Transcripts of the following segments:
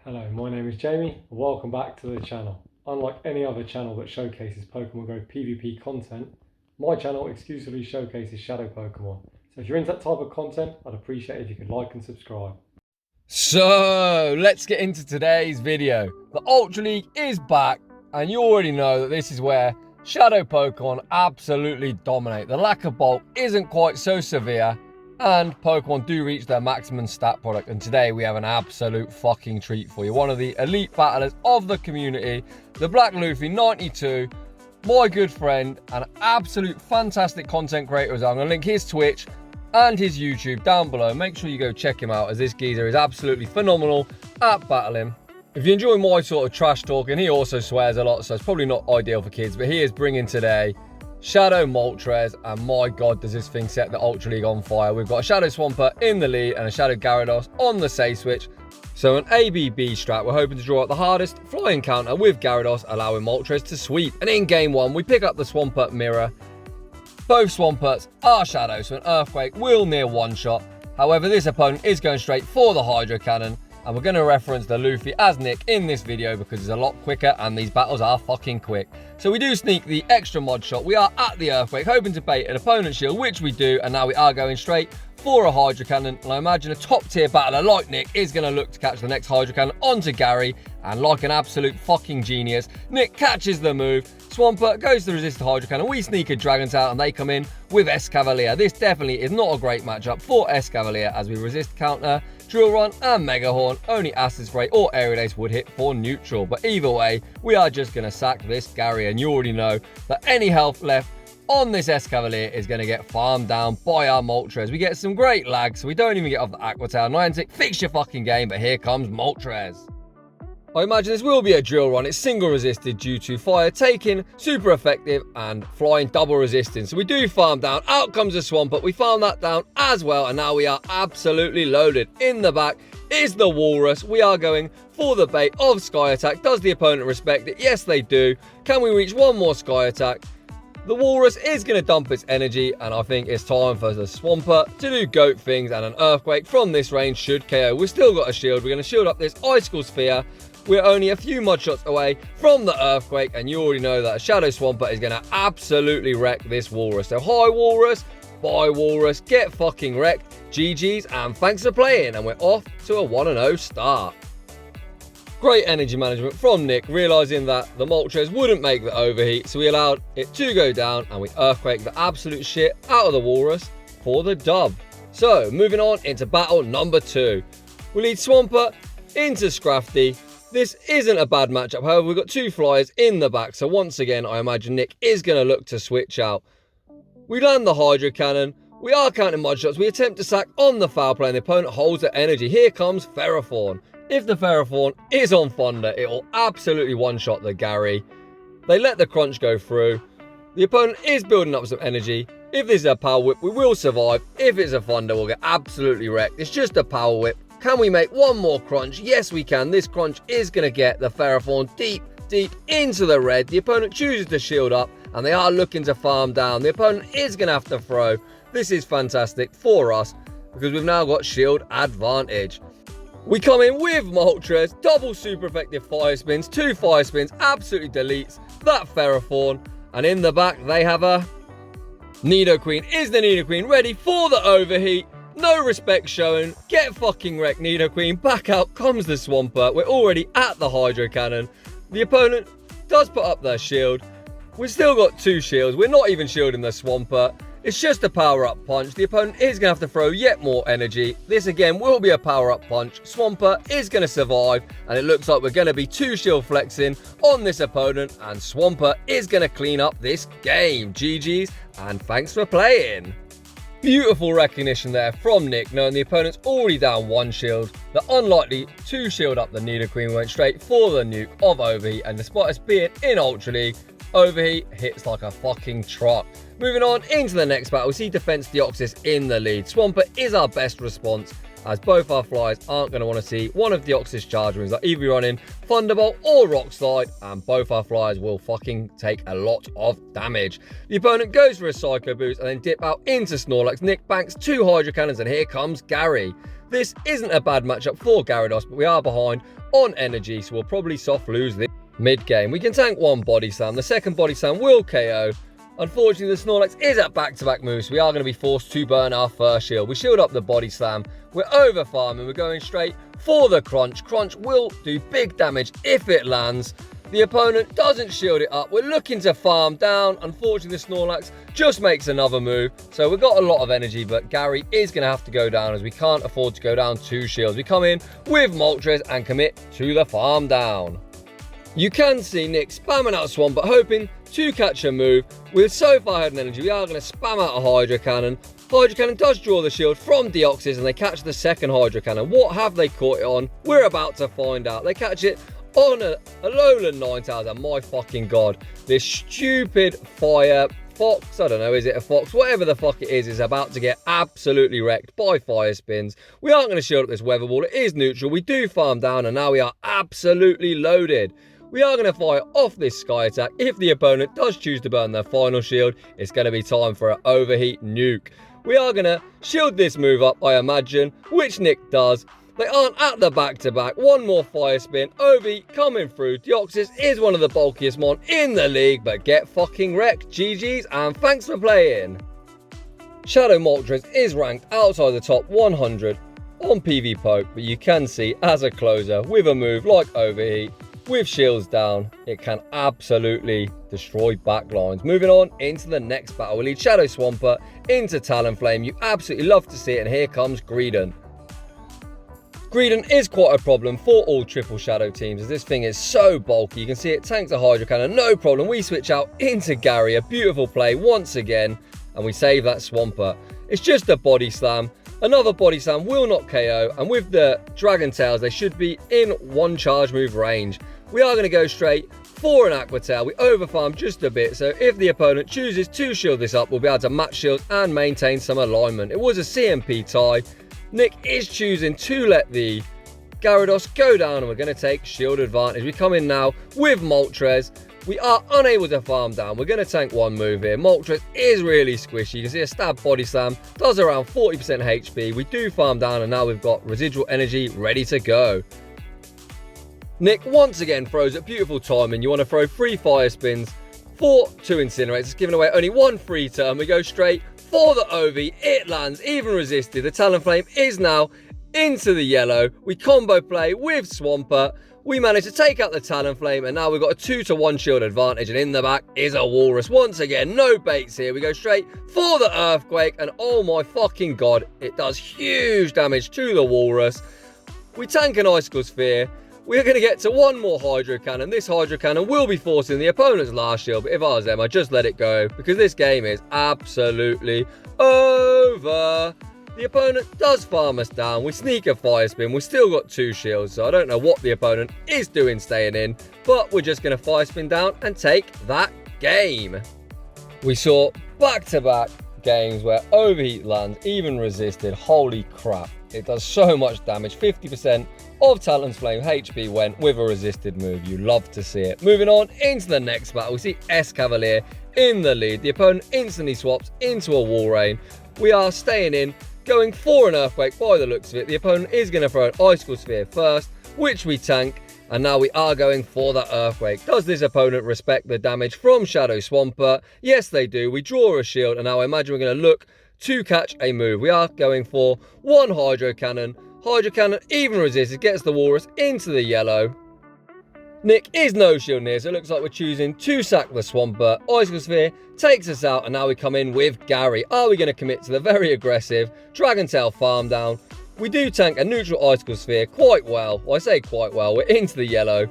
Hello, my name is Jamie and welcome back to the channel. Unlike any other channel that showcases Pokemon Go PvP content, my channel exclusively showcases Shadow Pokemon. So if you're into that type of content, I'd appreciate it if you could like and subscribe. So, let's get into today's video. The Ultra League is back, and you already know that this is where Shadow Pokemon absolutely dominate. The lack of bulk isn't quite so severe, and Pokemon do reach their maximum stat product. And today we have an absolute fucking treat for you. One of the elite battlers of the community, the Black Luffy 92, my good friend, an absolute fantastic content creator. I'm going to link his Twitch and his YouTube down below. Make sure you go check him out, as this geezer is absolutely phenomenal at battling. If you enjoy my sort of trash talking, he also swears a lot, so it's probably not ideal for kids, but he is bringing today Shadow Moltres, and my god, does this thing set the Ultra League on fire. We've got a Shadiw Swampert in the lead and a Shadow Gyarados on the say switch. So an ABB strat, we're hoping to draw out the hardest flying counter with Gyarados, allowing Moltres to sweep. And in game one, we pick up the Swampert mirror. Both Swamperts are Shadow, so an Earthquake will near one-shot. However, this opponent is going straight for the Hydro Cannon, and we're going to reference the Luffy as Nick in this video because it's a lot quicker and these battles are fucking quick. So we do sneak the extra mod shot. We are at the Earthquake, hoping to bait an opponent's shield, which we do, and now we are going straight for a Hydro Cannon. And I imagine a top-tier battler like Nick is going to look to catch the next Hydro Cannon onto Gary, and like an absolute fucking genius, Nick catches the move. Swampert goes to resist the Hydro Cannon. We sneak a Dragon Tail and they come in with Escavalier. This definitely is not a great matchup for Escavalier, as we resist counter, Drill Run and Mega Horn. Only Acid Spray or Aerial Ace would hit for neutral. But either way, we are just going to sack this Gary, and you already know that any health left on this Escavalier is going to get farmed down by our Moltres. We get some great lag, so we don't even get off the Aqua Tail. Niantic, fix your fucking game, but here comes Moltres. I imagine this will be a drill run. It's single resisted due to fire taking, super effective, and flying double resisting. So we do farm down. Out comes the Swampert. We farm that down as well, and now we are absolutely loaded. In the back is the Walrus. We are going for the bait of Sky Attack. Does the opponent respect it? Yes, they do. Can we reach one more Sky Attack? The Walrus is going to dump its energy, and I think it's time for the Swampert to do goat things, and an Earthquake from this range should KO. We've still got a shield. We're going to shield up this Icicle Sphere. We're only a few mod shots away from the Earthquake, and you already know that a Shadow Swampert is going to absolutely wreck this Walrus. So hi Walrus, bye Walrus, get fucking wrecked. GG's, and thanks for playing, and we're off to a 1-0 start. Great energy management from Nick, realising that the Moltres wouldn't make the overheat, so we allowed it to go down, and we Earthquake the absolute shit out of the Walrus for the dub. So, moving on into battle number 2. We lead Swampert into Scrafty. This isn't a bad matchup, however, we've got two flyers in the back, so once again, I imagine Nick is going to look to switch out. We land the Hydro Cannon. We are counting mod shots. We attempt to sack on the foul play, and the opponent holds their energy. Here comes Ferrothorn. If the Ferrothorn is on Thunder, it will absolutely one-shot the Gary. They let the crunch go through. The opponent is building up some energy. If this is a Power Whip, we will survive. If it's a Thunder, we'll get absolutely wrecked. It's just a Power Whip. Can we make one more crunch? Yes, we can. This crunch is going to get the Ferrothorn deep into the red. The opponent chooses to shield up, and they are looking to farm down. The opponent is going to have to throw. This is fantastic for us, because we've now got shield advantage. We come in with Moltres, double super effective fire spins, 2 fire spins, absolutely deletes that Ferrothorn. And in the back, they have a Nidoqueen. Is the Nidoqueen ready for the overheat? No respect shown. Get fucking wrecked, Nidoqueen. Back out comes the Swampert. We're already at the Hydro Cannon. The opponent does put up their shield. We've still got 2 shields. We're not even shielding the Swampert. It's just a power-up punch. The opponent is going to have to throw yet more energy. This again will be a power-up punch. Swampert is going to survive, and it looks like we're going to be 2 shield flexing on this opponent, and Swampert is going to clean up this game. GG's, and thanks for playing. Beautiful recognition there from Nick, knowing the opponent's already down 1 shield. The unlikely to shield up the Nidoqueen went straight for the nuke of Overheat, and despite us being in Ultra League, Overheat hits like a fucking truck. Moving on into the next battle, we see Defense Deoxys in the lead. Swampert is our best response, as both our flyers aren't going to want to see one of Deoxys charge moves. They'll either be running Thunderbolt or Rock Slide, and both our flyers will fucking take a lot of damage. The opponent goes for a Psycho Boost and then dip out into Snorlax. Nick banks 2 Hydro Cannons, and here comes Gary. This isn't a bad matchup for Gyarados, but we are behind on energy, so we'll probably soft lose this mid-game. We can tank one body slam. The second body slam will KO. Unfortunately, the Snorlax is at back-to-back moves, so we are going to be forced to burn our first shield. We shield up the body slam. We're over farming. We're going straight for the crunch. Crunch will do big damage if it lands. The opponent doesn't shield it up. We're looking to farm down. Unfortunately, the Snorlax just makes another move. So we've got a lot of energy, but Gary is going to have to go down as we can't afford to go down 2 shields. We come in with Moltres and commit to the farm down. You can see Nick spamming out Swampert, hoping to catch a move. With so far ahead in energy, we are going to spam out a Hydro Cannon. Hydro Cannon does draw the shield from Deoxys, and they catch the second Hydro Cannon. What have they caught it on? We're about to find out. They catch it on a Alolan Ninetales, and my fucking god, this stupid fire fox, I don't know, is it a fox? Whatever the fuck it is about to get absolutely wrecked by fire spins. We aren't going to shield up this weather ball. It is neutral. We do farm down, and now we are absolutely loaded. We are going to fire off this Sky Attack. If the opponent does choose to burn their final shield, it's going to be time for an overheat nuke. We are going to shield this move up, I imagine, which Nick does. They aren't at the back-to-back. One more fire spin. Ovi coming through. Deoxys is one of the bulkiest mon in the league, but get fucking wrecked. GG's and thanks for playing. Shadow Moltres is ranked outside the top 100 on PvPoke, but you can see as a closer with a move like Overheat, with shields down, it can absolutely destroy backlines. Moving on into the next battle, we lead Shadiw Swampert into Talonflame. You absolutely love to see it, and here comes Greedent. Greedent is quite a problem for all triple shadow teams, as this thing is so bulky. You can see it tanks a Hydro Cannon, no problem. We switch out into Gary, a beautiful play once again, and we save that Swampert. It's just a body slam. Another body slam will not KO, and with the Dragon Tails, they should be in one charge move range. We are going to go straight for an Aqua Tail. We overfarm just a bit, so if the opponent chooses to shield this up, we'll be able to match shields and maintain some alignment. It was a CMP tie. Nick is choosing to let the Gyarados go down, and we're going to take shield advantage. We come in now with Moltres. We are unable to farm down. We're going to tank one move here. Moltres is really squishy. You can see a stab body slam. Does around 40% HP. We do farm down, and now we've got residual energy ready to go. Nick once again throws at beautiful timing. You want to throw 3 fire spins for 2 incinerators. It's giving away only 1 free turn. We go straight for the Ovi. It lands, even resisted. The Talonflame is now into the yellow. We combo play with Swampert. We managed to take out the Talonflame, and now we've got a 2-to-1 shield advantage, and in the back is a Walrus. Once again, no baits here. We go straight for the Earthquake, and oh my fucking god, it does huge damage to the Walrus. We tank an Icicle Sphere. We're going to get to 1 more Hydro Cannon. This Hydro Cannon will be forcing the opponent's last shield, but if I was them, I'd just let it go, because this game is absolutely over. The opponent does farm us down. We sneak a fire spin. We've still got 2 shields, so I don't know what the opponent is doing staying in, but we're just going to fire spin down and take that game. We saw back-to-back games where Overheat lands, even resisted. Holy crap. It does so much damage. 50% of Talonflame HP went with a resisted move. You love to see it. Moving on into the next battle, we see Escavalier in the lead. The opponent instantly swaps into a Walrein. We are staying in, going for an Earthquake by the looks of it. The opponent is going to throw an Icicle Sphere first, which we tank, and now we are going for that Earthquake. Does this opponent respect the damage from Shadow Swampert? Yes, they do. We draw a shield, and now I imagine we're going to look to catch a move. We are going for 1 Hydro Cannon. Hydro Cannon even resisted, gets the Walrus into the yellow. Nick is no shield near, so it looks like we're choosing to sack the Swampert. Icicle Sphere takes us out, and now we come in with Gary. Are we going to commit to the very aggressive Dragon Tail farm down? We do tank a neutral Icicle Sphere quite well. Well, I say quite well. We're into the yellow.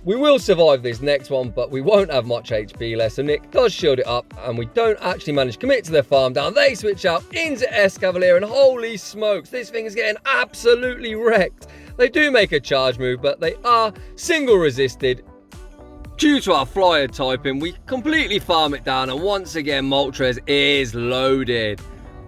We will survive this next one, but we won't have much HP left, so Nick does shield it up, and we don't actually manage to commit to their farm down. They switch out into Escavalier, and holy smokes, this thing is getting absolutely wrecked. They do make a charge move, but they are single resisted. Due to our flyer typing, we completely farm it down, and once again, Moltres is loaded.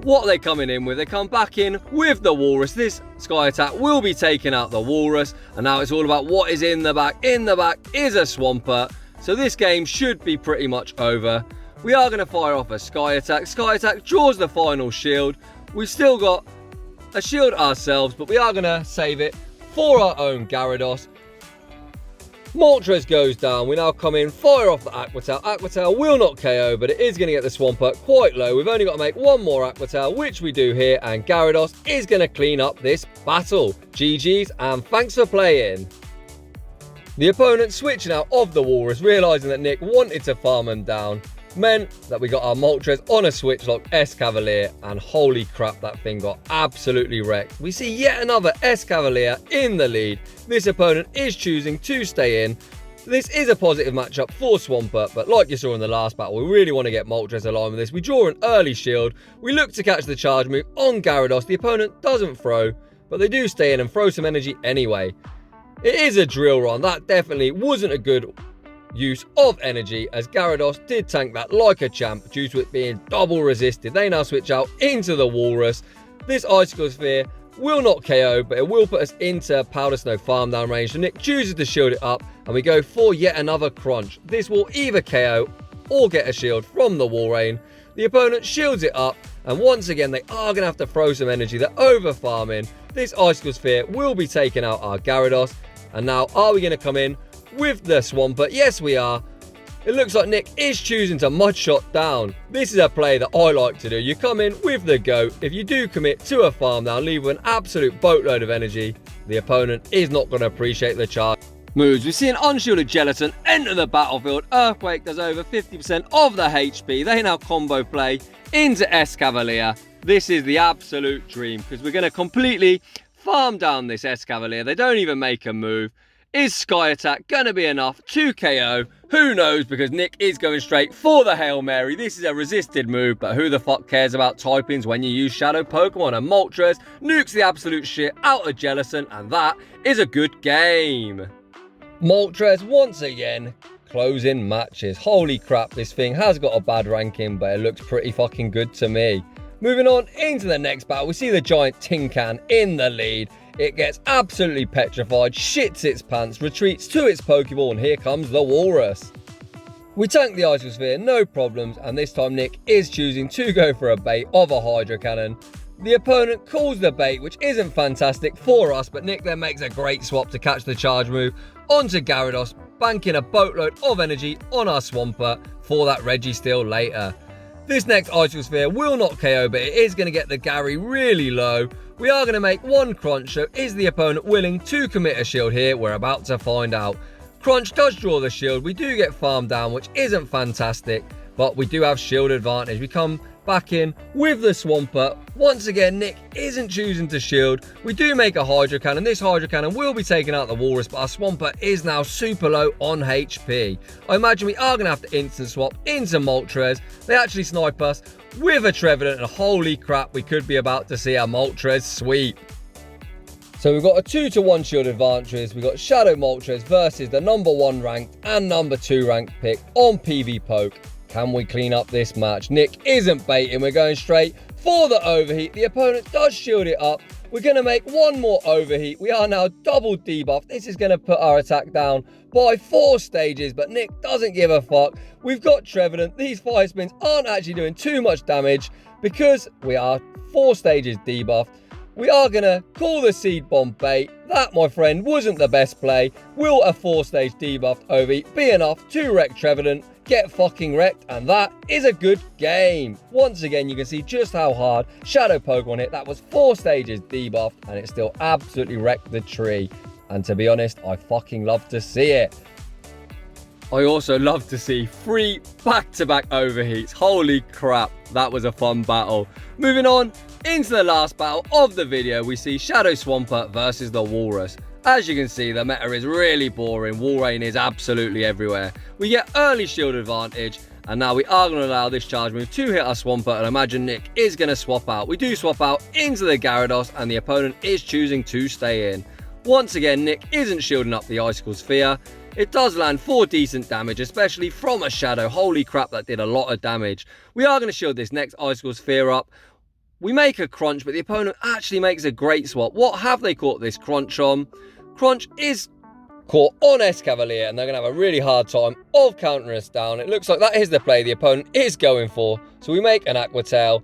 What are they coming in with? They come back in with the Walrus. This Sky Attack will be taking out the Walrus, and now it's all about what is in the back. In the back is a Swampert, so this game should be pretty much over. We are going to fire off a Sky Attack. Sky Attack draws the final shield. We've still got a shield ourselves, but we are going to save it for our own Gyarados. Moltres goes down. We now come in, fire off the Aqua Tail. Aqua Tail will not KO, but it is going to get the Swampert quite low. We've only got to make one more Aqua Tail, which we do here, and Gyarados is going to clean up this battle. GG's, and thanks for playing. The opponent switching out of the Walrus, realising that Nick wanted to farm him down, meant that we got our Moltres on a switch lock Escavalier, and holy crap, that thing got absolutely wrecked. We see yet another Escavalier in the lead. This opponent is choosing to stay in. This is a positive matchup for Swampert, but like you saw in the last battle, we really want to get Moltres aligned with this. We draw an early shield. We look to catch the charge move on Gyarados. The opponent doesn't throw, but they do stay in and throw some energy anyway. It is a drill run. That definitely wasn't a good use of energy, as Gyarados did tank that like a champ due to it being double resisted. They now switch out into the Walrus. This Icicle Sphere will not KO, but it will put us into Powder Snow farm down range. So Nick chooses to shield it up, and we go for yet another Crunch. This will either KO or get a shield from the Walrein. The opponent shields it up, and once again they are going to have to throw some energy. They're over farming. This Icicle Sphere will be taking out our Gyarados, and now are we going to come in with the Swampert? Yes, we are. It looks like Nick is choosing to Mud Shot down. This is a play that I like to do. You come in with the goat. If you do commit to a farm down, leave with an absolute boatload of energy, the opponent is not going to appreciate the charge moves. We see an unshielded Gelatin enter the battlefield. Earthquake does over 50% of the HP. They now combo play into Escavalier. This is the absolute dream, because we're going to completely farm down this Escavalier. They don't even make a move. Is Sky Attack going to be enough to KO? Who knows, because Nick is going straight for the Hail Mary. This is a resisted move, but who the fuck cares about typings when you use Shadow Pokemon? And Moltres nukes the absolute shit out of Jellicent, and that is a good game. Moltres once again closing matches. Holy crap, this thing has got a bad ranking, but it looks pretty fucking good to me. Moving on into the next battle, we see the giant Tin Can in the lead. It gets absolutely petrified, shits its pants, retreats to its Pokeball, and here comes the Walrus. We tank the Icicle Sphere, no problems, and this time Nick is choosing to go for a bait of a Hydro Cannon. The opponent calls the bait, which isn't fantastic for us, but Nick then makes a great swap to catch the charge move onto Gyarados, banking a boatload of energy on our Swampert for that Registeel later. This next Icicle Sphere will not KO, but it is going to get the Gary really low. We are going to make one Crunch, so is the opponent willing to commit a shield here? We're about to find out. Crunch does draw the shield. We do get farmed down, which isn't fantastic, but we do have shield advantage. We come back in with the Swampert. Once again, Nick isn't choosing to shield. We do make a Hydro Cannon. This Hydro Cannon will be taking out the Walrus, but our Swampert is now super low on HP. I imagine we are going to have to instant swap into Moltres. They actually snipe us with a Trevenant, and holy crap, we could be about to see a Moltres sweep. So we've got a 2-to-1 shield advantage. We've got Shadow Moltres versus the number 1 ranked and number 2 ranked pick on PV Poke. Can we clean up this match? Nick isn't baiting. We're going straight for the overheat. The opponent does shield it up. We're going to make one more overheat. We are now double debuffed. This is going to put our attack down by 4 stages, but Nick doesn't give a fuck. We've got Trevenant. These fire spins aren't actually doing too much damage because we are 4 stages debuffed. We are going to call the Seed Bomb bait. That, my friend, wasn't the best play. Will a 4-stage debuffed overheat be enough to wreck Trevenant? Get fucking wrecked, and that is a good game. Once again, you can see just how hard Shadow Pokemon hit. That was 4 stages debuffed, and it still absolutely wrecked the tree. And to be honest, I fucking love to see it. I also love to see 3 back-to-back overheats. Holy crap, that was a fun battle. Moving on into the last battle of the video, we see Shadow Swampert versus the Walrus. As you can see, the meta is really boring. Walrein is absolutely everywhere. We get early shield advantage, and now we are going to allow this charge move to hit our Swampert, and imagine Nick is going to swap out. We do swap out into the Gyarados, and the opponent is choosing to stay in. Once again, Nick isn't shielding up the Icicle Sphere. It does land 4 decent damage, especially from a Shadow. Holy crap, that did a lot of damage. We are going to shield this next Icicle Sphere up. We make a Crunch, but the opponent actually makes a great swap. What have they caught this Crunch on? Crunch is caught on Escavalier, and they're going to have a really hard time of countering us down. It looks like that is the play the opponent is going for. So we make an Aqua Tail.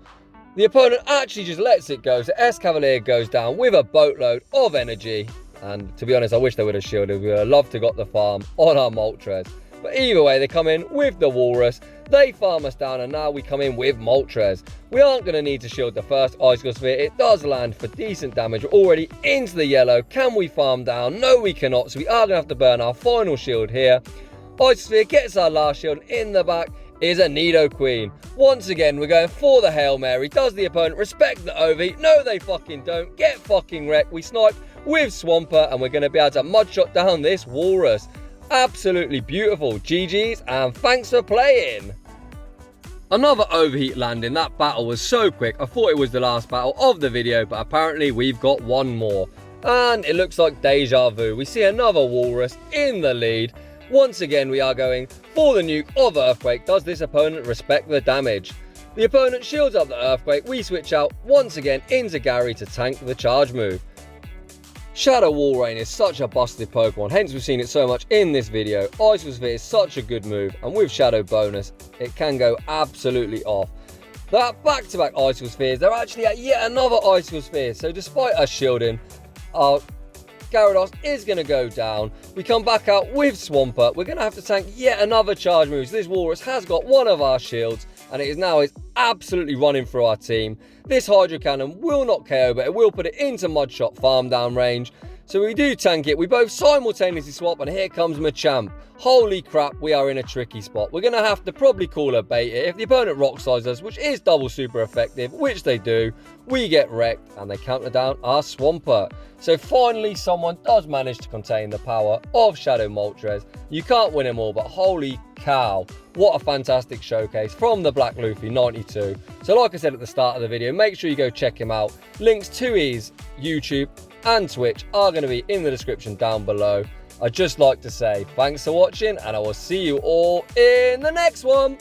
The opponent actually just lets it go, so Escavalier goes down with a boatload of energy. And to be honest, I wish they would have shielded. We would have loved to got the farm on our Moltres. But either way, they come in with the Walrus. They farm us down, and now we come in with Moltres. We aren't going to need to shield the first Icicle Sphere. It does land for decent damage. We're already into the yellow. Can we farm down? No, we cannot. So we are going to have to burn our final shield here. Icicle Sphere gets our last shield. In the back is a Nidoqueen. Once again, we're going for the Hail Mary. Does the opponent respect the overheat? No, they fucking don't. Get fucking wrecked. We snipe with Swampert, and we're going to be able to mud shot down this Walrus. Absolutely beautiful. GG's, and thanks for playing. Another overheat landing. That battle was so quick. I thought it was the last battle of the video, but apparently we've got one more. And it looks like deja vu. We see another Walrus in the lead. Once again, we are going for the nuke of Earthquake. Does this opponent respect the damage? The opponent shields up the Earthquake. We switch out once again into Gary to tank the charge move. Shadow Walrain is such a busted Pokemon, hence we've seen it so much in this video. Icicle Sphere is such a good move, and with Shadow bonus, it can go absolutely off. That back-to-back Icicle Spheres, they're actually at yet another Icicle Sphere, so despite us shielding, our Gyarados is going to go down. We come back out with Swampert. We're going to have to tank yet another charge move. So this Walrus has got one of our shields, and it is now absolutely running through our team. This Hydro Cannon will not KO, but it will put it into Mudshot farm down range. So we do tank it. We both simultaneously swap, and here comes Machamp. Holy crap, we are in a tricky spot. We're going to have to probably call a bait here. If the opponent rock slides us, which is double super effective, which they do, we get wrecked, and they counter down our Swampert. So finally, someone does manage to contain the power of Shadow Moltres. You can't win them all, but holy cow, what a fantastic showcase from the Black Luffy 92. So like I said at the start of the video, make sure you go check him out. Links to his YouTube and Twitch are going to be in the description down below. I'd just like to say thanks for watching, and I will see you all in the next one.